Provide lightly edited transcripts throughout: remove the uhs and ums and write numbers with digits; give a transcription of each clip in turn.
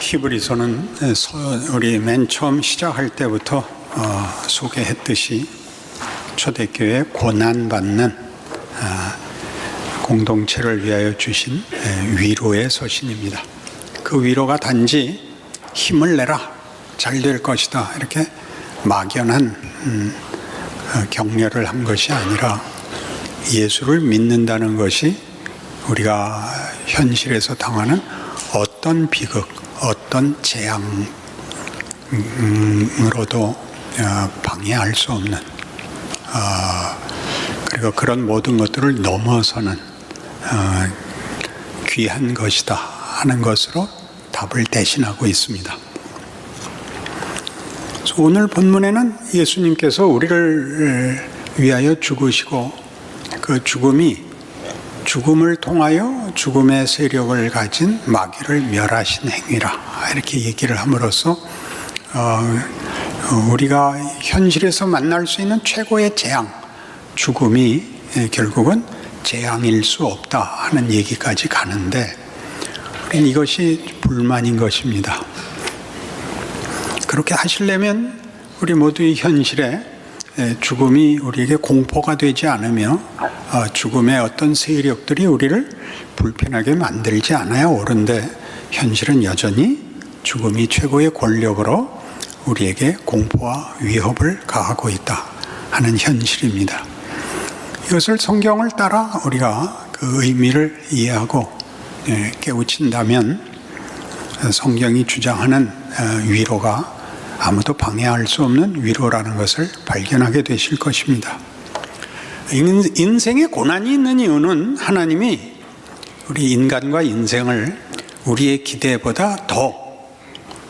히브리서는 우리 맨 처음 시작할 때부터 소개했듯이 초대교회 고난받는 공동체를 위하여 주신 위로의 서신입니다. 그 위로가 단지 힘을 내라, 잘 될 것이다 이렇게 막연한 격려를 한 것이 아니라 예수를 믿는다는 것이 우리가 현실에서 당하는 어떤 비극, 어떤 재앙으로도 방해할 수 없는, 그리고 그런 모든 것들을 넘어서는 귀한 것이다 하는 것으로 답을 대신하고 있습니다. 오늘 본문에는 예수님께서 우리를 위하여 죽으시고 그 죽음을 통하여 죽음의 세력을 가진 마귀를 멸하신 행위라 이렇게 얘기를 함으로써 우리가 현실에서 만날 수 있는 최고의 재앙, 죽음이 결국은 재앙일 수 없다 하는 얘기까지 가는데 우리는 이것이 불만인 것입니다. 그렇게 하시려면 우리 모두의 현실에 죽음이 우리에게 공포가 되지 않으며 죽음의 어떤 세력들이 우리를 불편하게 만들지 않아야 옳은데 현실은 여전히 죽음이 최고의 권력으로 우리에게 공포와 위협을 가하고 있다 하는 현실입니다. 이것을 성경을 따라 우리가 그 의미를 이해하고 깨우친다면 성경이 주장하는 위로가 아무도 방해할 수 없는 위로라는 것을 발견하게 되실 것입니다. 인생에 고난이 있는 이유는 하나님이 우리 인간과 인생을 우리의 기대보다 더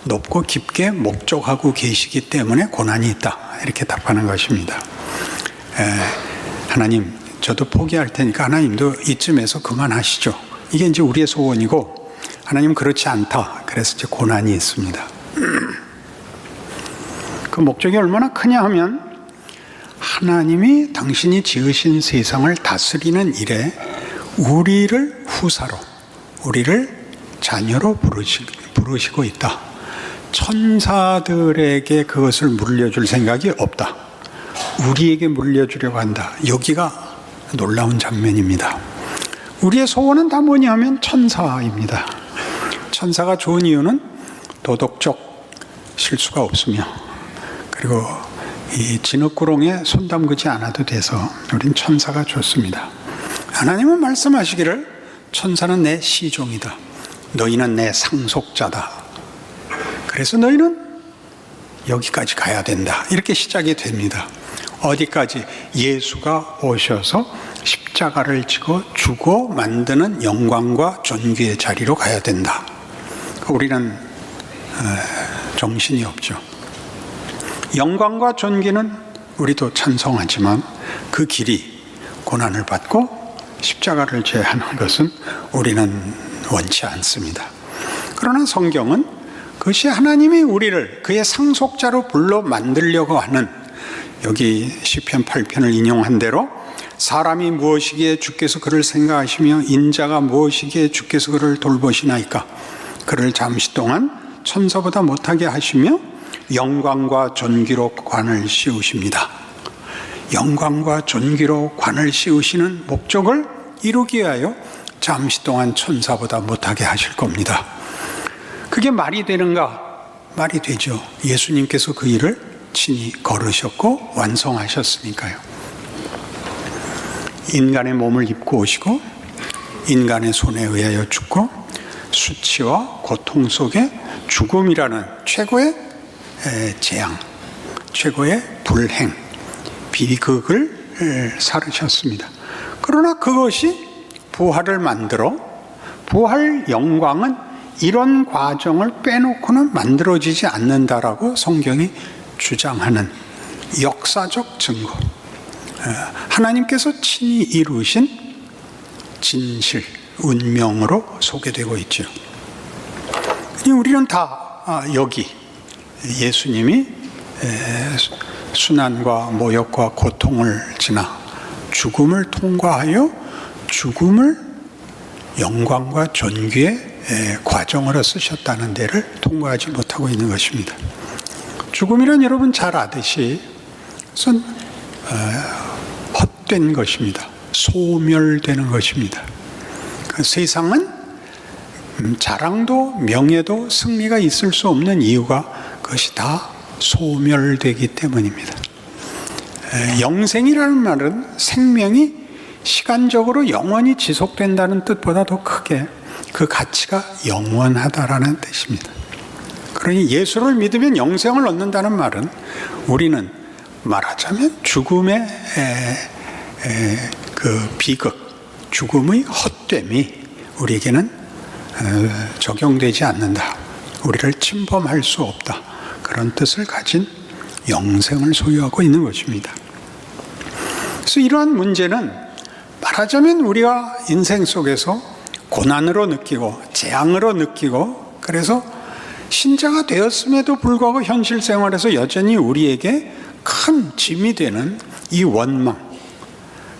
높고 깊게 목적하고 계시기 때문에 고난이 있다 이렇게 답하는 것입니다. 하나님, 저도 포기할 테니까 하나님도 이쯤에서 그만하시죠. 이게 이제 우리의 소원이고 하나님 그렇지 않다. 그래서 이제 고난이 있습니다. 그 목적이 얼마나 크냐 하면 하나님이 당신이 지으신 세상을 다스리는 일에 우리를 후사로, 우리를 자녀로 부르시고 있다. 천사들에게 그것을 물려줄 생각이 없다. 우리에게 물려주려고 한다. 여기가 놀라운 장면입니다. 우리의 소원은 다 뭐냐면 천사입니다. 천사가 좋은 이유는 도덕적 실수가 없으며 그리고 이 진흙구렁에 손 담그지 않아도 돼서 우린 천사가 좋습니다. 하나님은 말씀하시기를 천사는 내 시종이다. 너희는 내 상속자다. 그래서 너희는 여기까지 가야 된다. 이렇게 시작이 됩니다. 어디까지? 예수가 오셔서 십자가를 지고 주고 만드는 영광과 존귀의 자리로 가야 된다. 우리는 정신이 없죠. 영광과 존귀는 우리도 찬송하지만 그 길이 고난을 받고 십자가를 져야 하는 것은 우리는 원치 않습니다. 그러나 성경은 그것이 하나님이 우리를 그의 상속자로 불러 만들려고 하는, 여기 시편 8편을 인용한 대로 사람이 무엇이기에 주께서 그를 생각하시며 인자가 무엇이기에 주께서 그를 돌보시나이까. 그를 잠시 동안 천사보다 못하게 하시며 영광과 존귀로 관을 씌우십니다. 영광과 존귀로 관을 씌우시는 목적을 이루기 위하여 잠시 동안 천사보다 못하게 하실 겁니다. 그게 말이 되는가? 말이 되죠. 예수님께서 그 일을 친히 걸으셨고 완성하셨으니까요. 인간의 몸을 입고 오시고 인간의 손에 의하여 죽고 수치와 고통 속에 죽음이라는 최고의 재앙, 최고의 불행, 비극을 살으셨습니다. 그러나 그것이 부활을 만들어 부활 영광은 이런 과정을 빼놓고는 만들어지지 않는다라고 성경이 주장하는 역사적 증거, 하나님께서 친히 이루신 진실, 운명으로 소개되고 있죠. 우리는 다 여기 예수님이 순환과 모욕과 고통을 지나 죽음을 통과하여 죽음을 영광과 존귀의 과정으로 쓰셨다는 데를 통과하지 못하고 있는 것입니다. 죽음이란 여러분 잘 아듯이 우선 헛된 것입니다. 소멸되는 것입니다. 그 세상은 자랑도 명예도 승리가 있을 수 없는 이유가 그것이 다 소멸되기 때문입니다. 영생이라는 말은 생명이 시간적으로 영원히 지속된다는 뜻보다 더 크게 그 가치가 영원하다라는 뜻입니다. 그러니 예수를 믿으면 영생을 얻는다는 말은 우리는 말하자면 죽음의 그 비극, 죽음의 헛됨이 우리에게는 적용되지 않는다. 우리를 침범할 수 없다. 그런 뜻을 가진 영생을 소유하고 있는 것입니다. 그래서 이러한 문제는 말하자면 우리가 인생 속에서 고난으로 느끼고 재앙으로 느끼고 그래서 신자가 되었음에도 불구하고 현실 생활에서 여전히 우리에게 큰 짐이 되는 이 원망.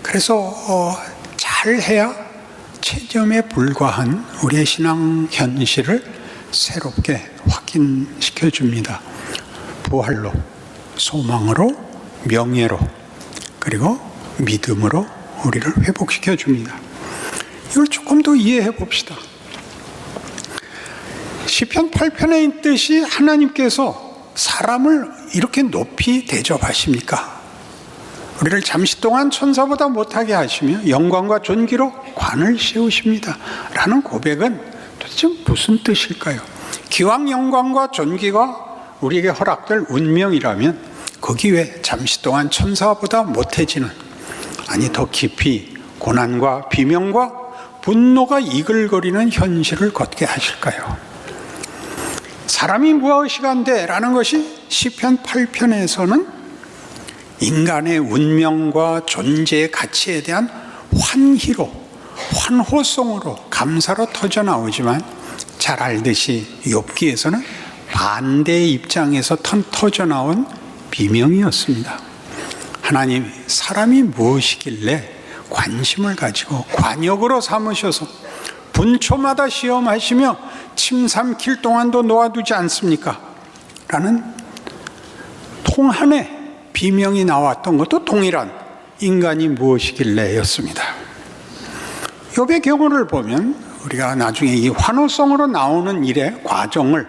그래서 잘해야 체념에 불과한 우리의 신앙 현실을 새롭게 확인시켜 줍니다. 부활로, 소망으로, 명예로, 그리고 믿음으로 우리를 회복시켜 줍니다. 이걸 조금 더 이해해 봅시다. 시편 8편에 있듯이 하나님께서 사람을 이렇게 높이 대접하십니까? 우리를 잠시 동안 천사보다 못하게 하시며 영광과 존귀로 관을 씌우십니다. 라는 고백은 도대체 무슨 뜻일까요? 기왕 영광과 존귀가 우리에게 허락될 운명이라면 거기 왜 잠시 동안 천사보다 못해지는, 아니 더 깊이 고난과 비명과 분노가 이글거리는 현실을 걷게 하실까요? 사람이 무엇이간데 라는 것이 시편 8편에서는 인간의 운명과 존재의 가치에 대한 환희로, 환호성으로, 감사로 터져나오지만 잘 알듯이 욥기에서는 반대의 입장에서 터져나온 비명이었습니다. 하나님, 사람이 무엇이길래 관심을 가지고 관역으로 삼으셔서 분초마다 시험하시며 침 삼킬 동안도 놓아두지 않습니까? 라는 통한의 비명이 나왔던 것도 동일한 인간이 무엇이길래 였습니다. 욥의 경우를 보면 우리가 나중에 이 환호성으로 나오는 일의 과정을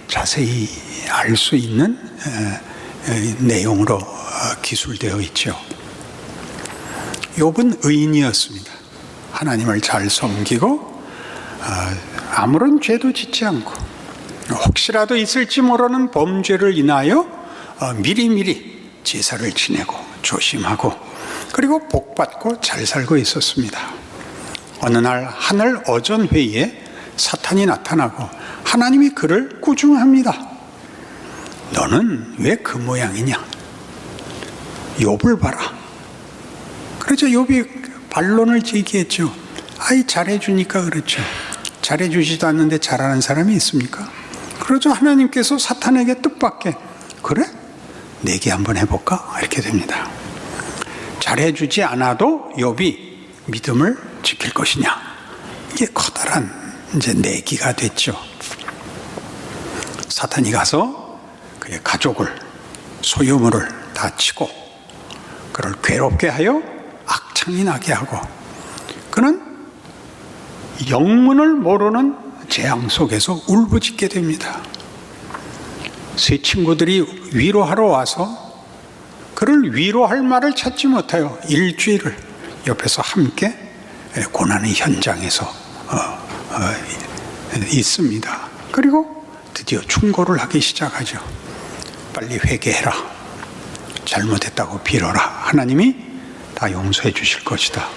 자세히 알 수 있는 내용으로 기술되어 있죠. 욥은 의인이었습니다. 하나님을 잘 섬기고 아무런 죄도 짓지 않고 혹시라도 있을지 모르는 범죄를 인하여 미리미리 제사를 지내고 조심하고 그리고 복받고 잘 살고 있었습니다. 어느 날 하늘 어전회의에 사탄이 나타나고 하나님이 그를 꾸중합니다. 너는 왜 그 모양이냐? 욥을 봐라. 그래서 욥이 반론을 제기했죠. 아이 잘해주니까 그렇죠. 잘해주지도 않는데 잘하는 사람이 있습니까? 그러죠. 하나님께서 사탄에게 뜻밖의 그래? 내게 한번 해볼까? 이렇게 됩니다. 잘해주지 않아도 욥이 믿음을 지킬 것이냐? 이게 커다란 이제 내기가 됐죠. 사탄이 가서 그의 가족을, 소유물을 다 치고 그를 괴롭게 하여 악창이 나게 하고 그는 영문을 모르는 재앙 속에서 울부짖게 됩니다. 세 친구들이 위로하러 와서 그를 위로할 말을 찾지 못하여 일주일을 옆에서 함께 고난의 현장에서 있습니다. 그리고 드디어 충고를 하기 시작하죠. 빨리 회개해라. 잘못했다고 빌어라. 하나님이 다 용서해 주실 것이다.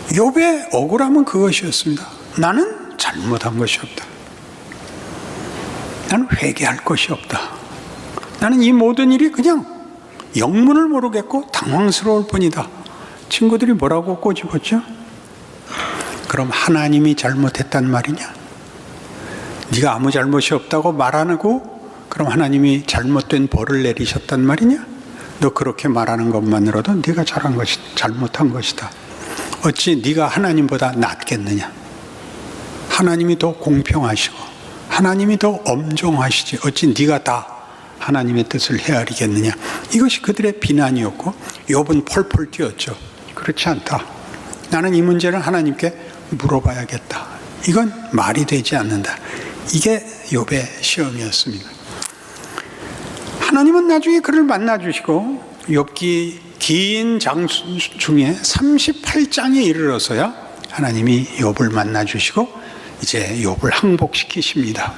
욥의 억울함은 그것이었습니다. 나는 잘못한 것이 없다. 나는 회개할 것이 없다. 나는 이 모든 일이 그냥 영문을 모르겠고 당황스러울 뿐이다. 친구들이 뭐라고 꼬집었죠? 그럼 하나님이 잘못했단 말이냐? 네가 아무 잘못이 없다고 말 안 하고 그럼 하나님이 잘못된 벌을 내리셨단 말이냐? 너 그렇게 말하는 것만으로도 네가 잘못한 것이다. 어찌 네가 하나님보다 낫겠느냐? 하나님이 더 공평하시고 하나님이 더 엄정하시지 어찌 네가 다 하나님의 뜻을 헤아리겠느냐. 이것이 그들의 비난이었고 욥은 펄펄 뛰었죠. 그렇지 않다. 나는 이 문제를 하나님께 물어봐야겠다. 이건 말이 되지 않는다. 이게 욥의 시험이었습니다. 하나님은 나중에 그를 만나주시고 욥기 긴 장 중에 38장에 이르러서야 하나님이 욥을 만나주시고 이제 욥을 항복시키십니다.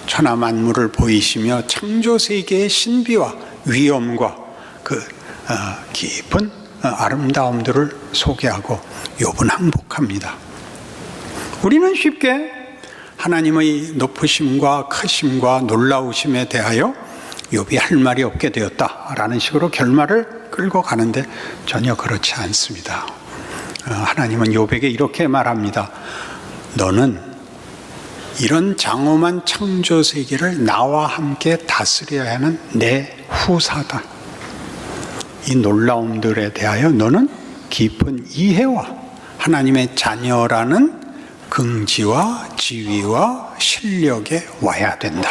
천하 만물을 보이시며 창조 세계의 신비와 위엄과 그 깊은 아름다움들을 소개하고 욥은 항복합니다. 우리는 쉽게 하나님의 높으심과 크심과 놀라우심에 대하여 욥이 할 말이 없게 되었다라는 식으로 결말을 끌고 가는데 전혀 그렇지 않습니다. 하나님은 욥에게 이렇게 말합니다. 너는 이런 장엄한 창조 세계를 나와 함께 다스려야 하는 내 후사다. 이 놀라움들에 대하여 너는 깊은 이해와 하나님의 자녀라는 긍지와 지위와 실력에 와야 된다.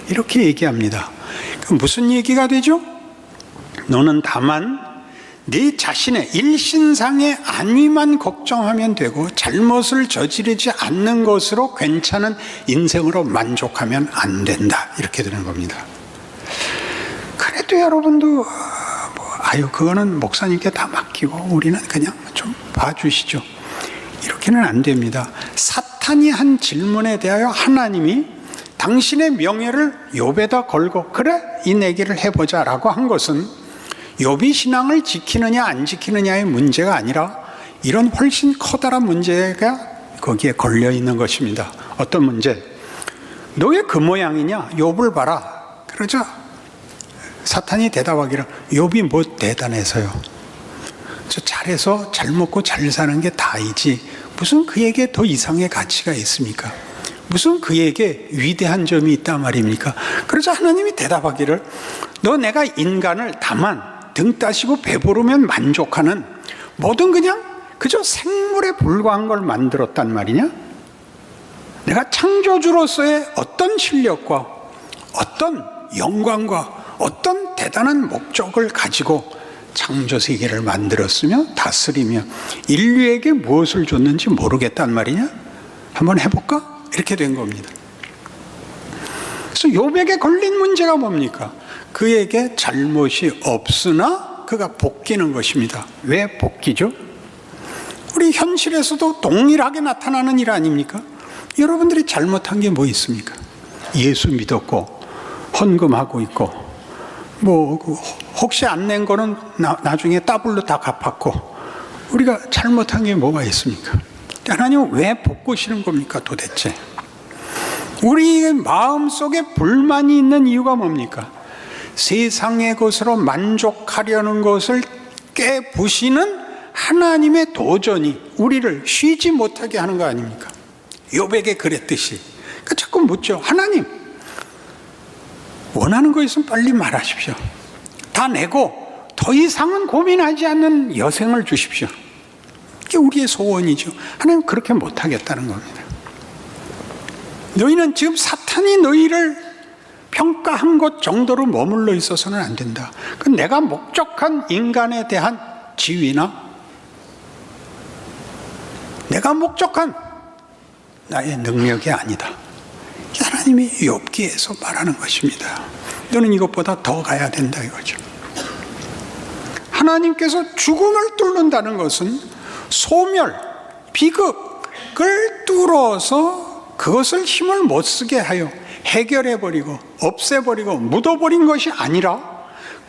이렇게 얘기합니다. 무슨 얘기가 되죠? 너는 다만 네 자신의 일신상의 안위만 걱정하면 되고 잘못을 저지르지 않는 것으로 괜찮은 인생으로 만족하면 안 된다. 이렇게 되는 겁니다. 그래도 여러분도 그거는 목사님께 다 맡기고 우리는 그냥 좀 봐주시죠. 이렇게는 안 됩니다. 사탄이 한 질문에 대하여 하나님이 당신의 명예를 욥에다 걸고 그래 이 내기를 해보자 라고 한 것은 욥이 신앙을 지키느냐 안 지키느냐의 문제가 아니라 이런 훨씬 커다란 문제가 거기에 걸려 있는 것입니다. 어떤 문제? 너 왜 그 모양이냐? 욥을 봐라. 그러자 사탄이 대답하기를 욥이 뭐 대단해서요. 저 잘해서 잘 먹고 잘 사는 게 다이지 무슨 그에게 더 이상의 가치가 있습니까? 무슨 그에게 위대한 점이 있단 말입니까? 그러자 하나님이 대답하기를 너 내가 인간을 다만 등 따시고 배부르면 만족하는 뭐든 그냥 그저 생물에 불과한 걸 만들었단 말이냐? 내가 창조주로서의 어떤 실력과 어떤 영광과 어떤 대단한 목적을 가지고 창조 세계를 만들었으며 다스리며 인류에게 무엇을 줬는지 모르겠단 말이냐? 한번 해볼까? 이렇게 된 겁니다. 그래서 욥에게 걸린 문제가 뭡니까? 그에게 잘못이 없으나 그가 복귀는 것입니다. 왜 복귀죠? 우리 현실에서도 동일하게 나타나는 일 아닙니까? 여러분들이 잘못한 게 뭐 있습니까? 예수 믿었고 헌금하고 있고 혹시 안 낸 거는 나중에 더블로 다 갚았고 우리가 잘못한 게 뭐가 있습니까? 하나님은 왜 복구시는 겁니까 도대체? 우리의 마음속에 불만이 있는 이유가 뭡니까? 세상의 것으로 만족하려는 것을 깨부시는 하나님의 도전이 우리를 쉬지 못하게 하는 거 아닙니까? 욥에게 그랬듯이 자꾸 묻죠. 하나님 원하는 거 있으면 빨리 말하십시오. 다 내고 더 이상은 고민하지 않는 여생을 주십시오. 이게 우리의 소원이죠. 하나님 그렇게 못하겠다는 겁니다. 너희는 지금 사탄이 너희를 평가한 것 정도로 머물러 있어서는 안 된다. 그 내가 목적한 인간에 대한 지위나 내가 목적한 나의 능력이 아니다. 하나님이 욥기에서 말하는 것입니다. 너는 이것보다 더 가야 된다 이거죠. 하나님께서 죽음을 뚫는다는 것은 소멸, 비극을 뚫어서 그것을 힘을 못 쓰게 하여 해결해버리고 없애버리고 묻어버린 것이 아니라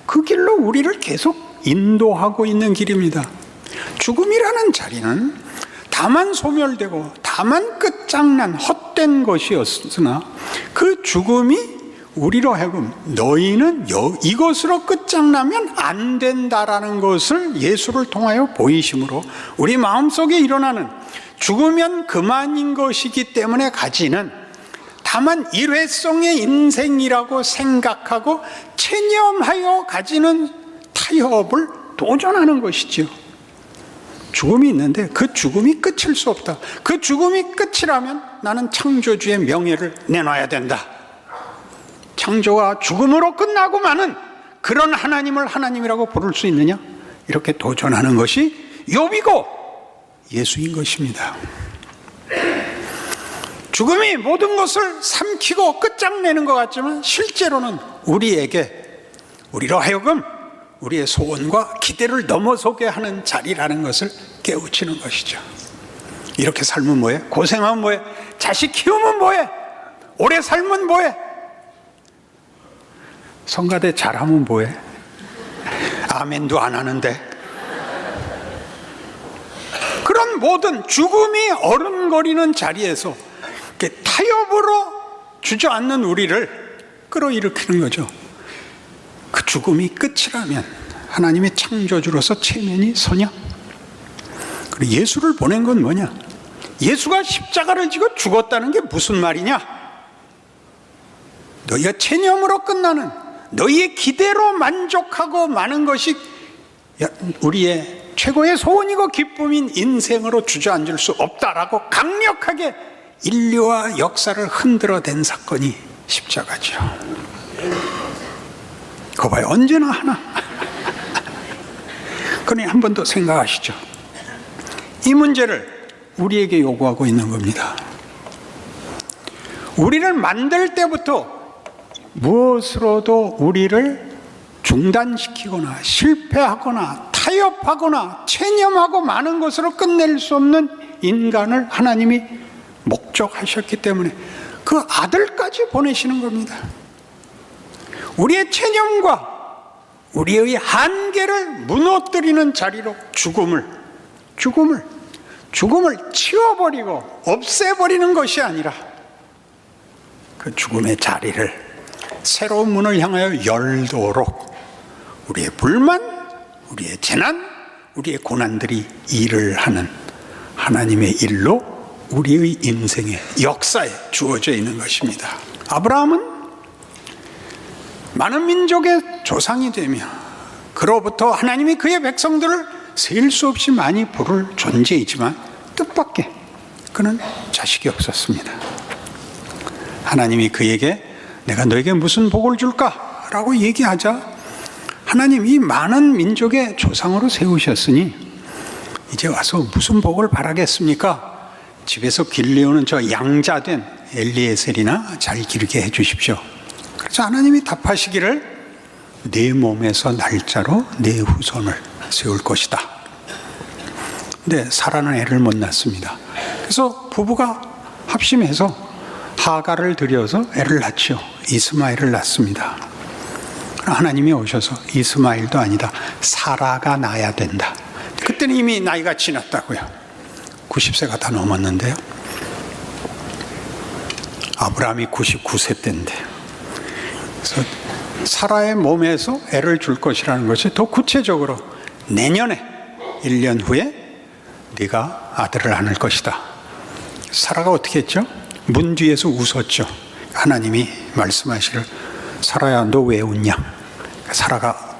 그 길로 우리를 계속 인도하고 있는 길입니다. 죽음이라는 자리는 다만 소멸되고 다만 끝장난 헛된 것이었으나 그 죽음이 우리로 하여금 너희는 이것으로 끝장나면 안 된다라는 것을 예수를 통하여 보이심으로 우리 마음속에 일어나는 죽으면 그만인 것이기 때문에 가지는 다만 일회성의 인생이라고 생각하고 체념하여 가지는 타협을 도전하는 것이죠. 죽음이 있는데 그 죽음이 끝일 수 없다. 그 죽음이 끝이라면 나는 창조주의 명예를 내놔야 된다. 창조가 죽음으로 끝나고 마는 그런 하나님을 하나님이라고 부를 수 있느냐? 이렇게 도전하는 것이 욥이고 예수인 것입니다. 죽음이 모든 것을 삼키고 끝장내는 것 같지만 실제로는 우리로 하여금 우리의 소원과 기대를 넘어서게 하는 자리라는 것을 깨우치는 것이죠. 이렇게 살면 뭐해? 고생하면 뭐해? 자식 키우면 뭐해? 오래 살면 뭐해? 성가대 잘하면 뭐해? 아멘도 안 하는데. 그런 모든 죽음이 어른거리는 자리에서 타협으로 주저앉는 우리를 끌어일으키는 거죠. 그 죽음이 끝이라면 하나님의 창조주로서 체면이 서냐? 그리고 예수를 보낸 건 뭐냐? 예수가 십자가를 지고 죽었다는 게 무슨 말이냐? 너희가 체념으로 끝나는, 너희의 기대로 만족하고 마는 것이 우리의 최고의 소원이고 기쁨인 인생으로 주저앉을 수 없다라고 강력하게 인류와 역사를 흔들어댄 사건이 십자가죠. 그거 봐요. 언제나 하나. 그러니 한 번 더 생각하시죠. 이 문제를 우리에게 요구하고 있는 겁니다. 우리를 만들 때부터 무엇으로도 우리를 중단시키거나 실패하거나 타협하거나 체념하고 많은 것으로 끝낼 수 없는 인간을 하나님이 목적하셨기 때문에 그 아들까지 보내시는 겁니다. 우리의 체념과 우리의 한계를 무너뜨리는 자리로 죽음을 치워버리고 없애버리는 것이 아니라 그 죽음의 자리를 새로운 문을 향하여 열도록 우리의 불만, 우리의 재난, 우리의 고난들이 일을 하는 하나님의 일로 우리의 인생의 역사에 주어져 있는 것입니다. 아브라함은 많은 민족의 조상이 되며 그로부터 하나님이 그의 백성들을 셀 수 없이 많이 부를 존재이지만 뜻밖의 그는 자식이 없었습니다. 하나님이 그에게 내가 너에게 무슨 복을 줄까? 라고 얘기하자 하나님 이 많은 민족의 조상으로 세우셨으니 이제 와서 무슨 복을 바라겠습니까? 집에서 길리우는 저 양자된 엘리에셀이나 잘 기르게 해주십시오. 그래서 하나님이 답하시기를 내 몸에서 날짜로 내 후손을 세울 것이다. 근데 사라는 애를 못 낳습니다. 그래서 부부가 합심해서 하가를 들여서 애를 낳지요. 이스마엘을 낳습니다. 하나님이 오셔서 이스마엘도 아니다. 사라가 낳아야 된다. 그때는 이미 나이가 지났다고요. 90세가 다 넘었는데요. 아브라함이 99세 때인데 그래서 사라의 몸에서 애를 줄 것이라는 것이 더 구체적으로 내년에 1년 후에 네가 아들을 안을 것이다. 사라가 어떻게 했죠? 문 뒤에서 웃었죠. 하나님이 말씀하시기를 사라야 너 왜 웃냐? 사라가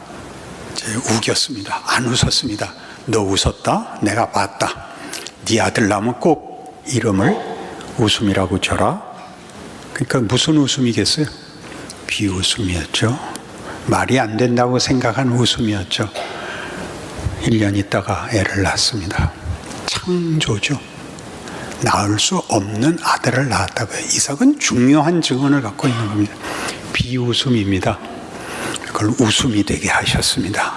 이제 우겼습니다. 안 웃었습니다. 너 웃었다? 내가 봤다. 네 아들 낳으면 꼭 이름을 웃음이라고 줘라. 그러니까 무슨 웃음이겠어요? 비웃음이었죠. 말이 안 된다고 생각한 웃음이었죠. 1년 있다가 애를 낳습니다. 창조죠. 낳을 수 없는 아들을 낳았다고요. 이삭은 중요한 증언을 갖고 있는 겁니다. 비웃음입니다. 그걸 웃음이 되게 하셨습니다.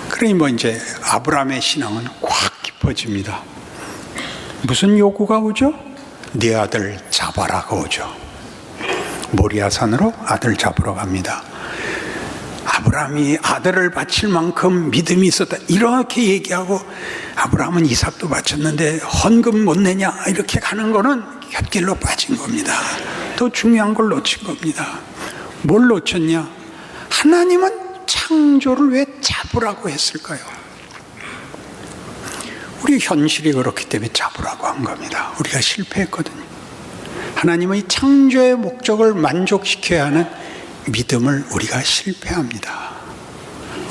그러니 이제 아브라함의 신앙은 확 깊어집니다. 무슨 요구가 오죠? 네 아들 잡아라가 오죠. 모리아산으로 아들 잡으러 갑니다. 아브라함이 아들을 바칠 만큼 믿음이 있었다 이렇게 얘기하고 아브라함은 이삭도 바쳤는데 헌금 못 내냐 이렇게 가는 거는 곁길로 빠진 겁니다. 더 중요한 걸 놓친 겁니다. 뭘 놓쳤냐? 하나님은 창조를 왜 잡으라고 했을까요? 우리 현실이 그렇기 때문에 잡으라고 한 겁니다. 우리가 실패했거든요. 하나님의 창조의 목적을 만족시켜야 하는 믿음을 우리가 실패합니다.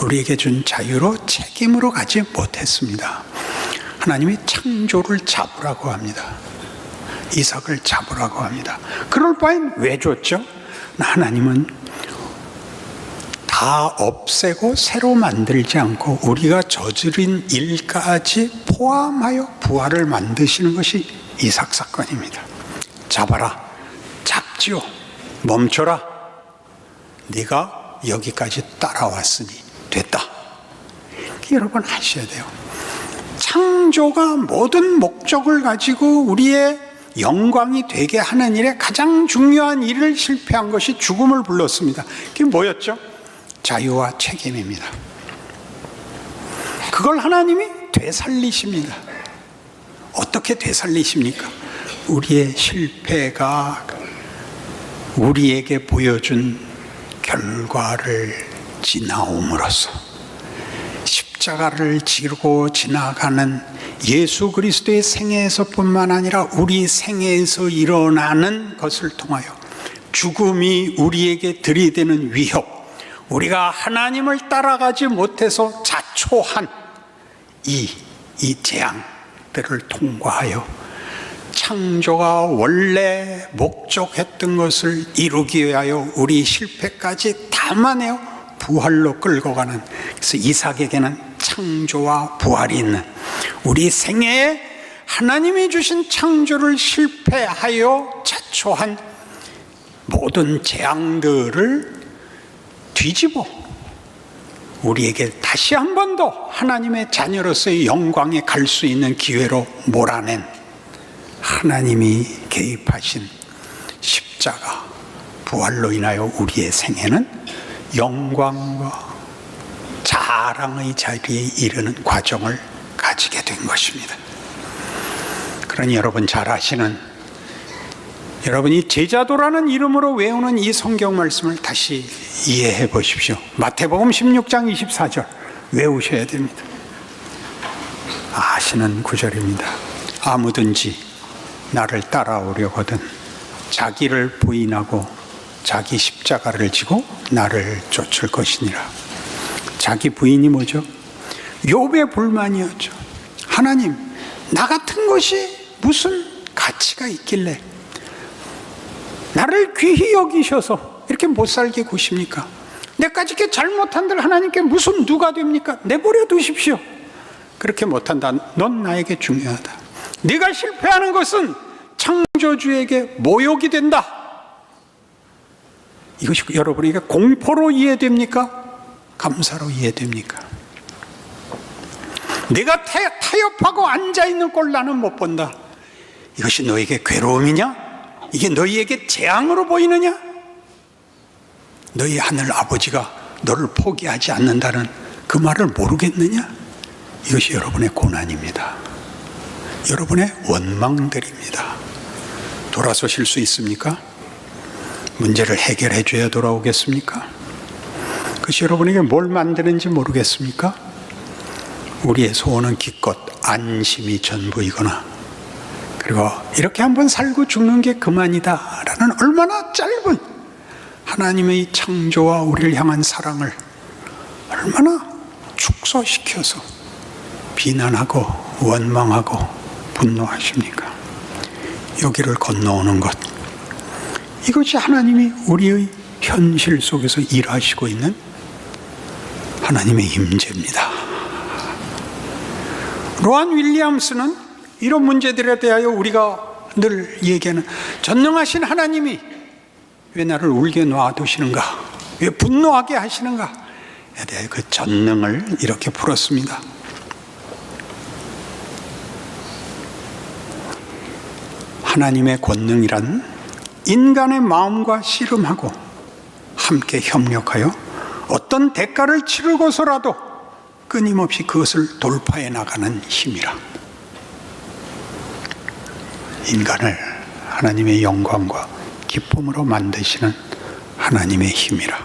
우리에게 준 자유로 책임으로 가지 못했습니다. 하나님이 창조를 잡으라고 합니다. 이삭을 잡으라고 합니다. 그럴 바엔 왜 줬죠? 하나님은 다 없애고 새로 만들지 않고 우리가 저지른 일까지 포함하여 부활을 만드시는 것이 이삭 사건입니다. 잡아라, 잡지요, 멈춰라, 네가 여기까지 따라왔으니 됐다. 여러분 하셔야 돼요. 창조가 모든 목적을 가지고 우리의 영광이 되게 하는 일에 가장 중요한 일을 실패한 것이 죽음을 불렀습니다. 그게 뭐였죠? 자유와 책임입니다. 그걸 하나님이 되살리십니다. 어떻게 되살리십니까? 우리의 실패가 우리에게 보여준 결과를 지나옴으로써 십자가를 지르고 지나가는 예수 그리스도의 생애에서뿐만 아니라 우리 생애에서 일어나는 것을 통하여 죽음이 우리에게 들이대는 위협, 우리가 하나님을 따라가지 못해서 자초한 이 재앙들을 통과하여 창조가 원래 목적했던 것을 이루기 위하여 우리 실패까지 담아내어 부활로 끌고 가는, 그래서 이삭에게는 창조와 부활이 있는, 우리 생애에 하나님이 주신 창조를 실패하여 자초한 모든 재앙들을 뒤집어 우리에게 다시 한 번 더 하나님의 자녀로서의 영광에 갈 수 있는 기회로 몰아낸 하나님이 개입하신 십자가 부활로 인하여 우리의 생애는 영광과 자랑의 자리에 이르는 과정을 가지게 된 것입니다. 그러니 여러분 잘 아시는, 여러분이 제자도라는 이름으로 외우는 이 성경 말씀을 다시 이해해 보십시오. 마태복음 16장 24절 외우셔야 됩니다. 아시는 구절입니다. 아무든지 나를 따라오려거든 자기를 부인하고 자기 십자가를 지고 나를 쫓을 것이니라. 자기 부인이 뭐죠? 욥의 불만이었죠. 하나님, 나 같은 것이 무슨 가치가 있길래 나를 귀히 여기셔서 이렇게 못 살게 구십니까? 내까지 이렇게 잘못한들 하나님께 무슨 누가 됩니까? 내버려 두십시오. 그렇게 못한다. 넌 나에게 중요하다. 네가 실패하는 것은 창조주에게 모욕이 된다. 이것이 여러분에게 공포로 이해됩니까? 감사로 이해됩니까? 내가 타협하고 앉아있는 꼴 나는 못 본다. 이것이 너에게 괴로움이냐? 이게 너희에게 재앙으로 보이느냐? 너희 하늘 아버지가 너를 포기하지 않는다는 그 말을 모르겠느냐? 이것이 여러분의 고난입니다. 여러분의 원망들입니다. 돌아서실 수 있습니까? 문제를 해결해 줘야 돌아오겠습니까? 그것이 여러분에게 뭘 만드는지 모르겠습니까? 우리의 소원은 기껏 안심이 전부이거나, 그리고 이렇게 한번 살고 죽는 게 그만이다 라는 얼마나 짧은 하나님의 창조와 우리를 향한 사랑을 얼마나 축소시켜서 비난하고 원망하고 분노하십니까? 여기를 건너오는 것, 이것이 하나님이 우리의 현실 속에서 일하시고 있는 하나님의 임재입니다. 로안 윌리엄스는 이런 문제들에 대하여 우리가 늘 얘기하는, 전능하신 하나님이 왜 나를 울게 놔두시는가, 왜 분노하게 하시는가에 대해 그 전능을 이렇게 풀었습니다. 하나님의 권능이란 인간의 마음과 씨름하고 함께 협력하여 어떤 대가를 치르고서라도 끊임없이 그것을 돌파해 나가는 힘이라. 인간을 하나님의 영광과 기쁨으로 만드시는 하나님의 힘이라.